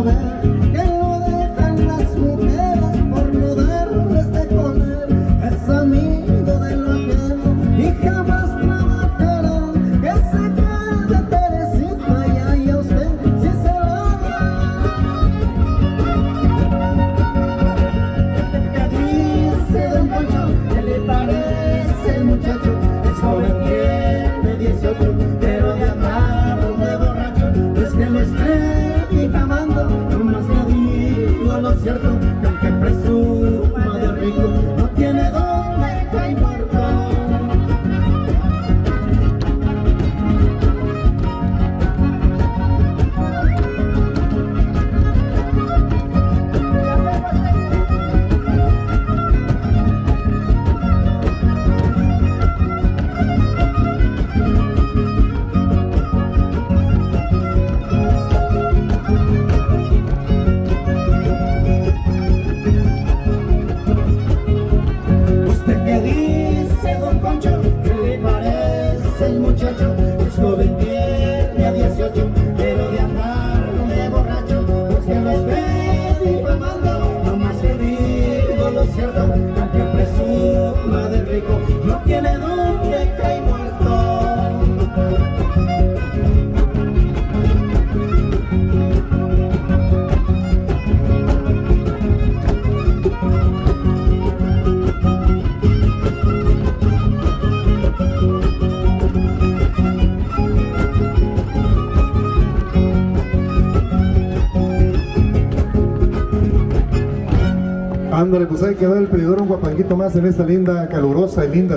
saber que lo dejan las mujeres por no darles de comer. Es amigo de lo ajeno y jamás trabajará. Que se quede Teresita y ahí a usted si se la da. ¿Qué dice don Poncho? ¿Qué le parece el muchacho? Es joven, tiene 18, pero de andar de borracho. Es que lo esté difamando, nomás le digo lo cierto, que aunque presuma de rico, no tiene dónde caer muerto. Es joven, tiene 18, pero de andar de borracho, pues que lo esté difamando, nomás le digo lo cierto, aunque presuma de rico, no tiene dónde caer muerto. Ándale, pues ahí quedó el pedidor, un guapanguito más en esta linda, calurosa y linda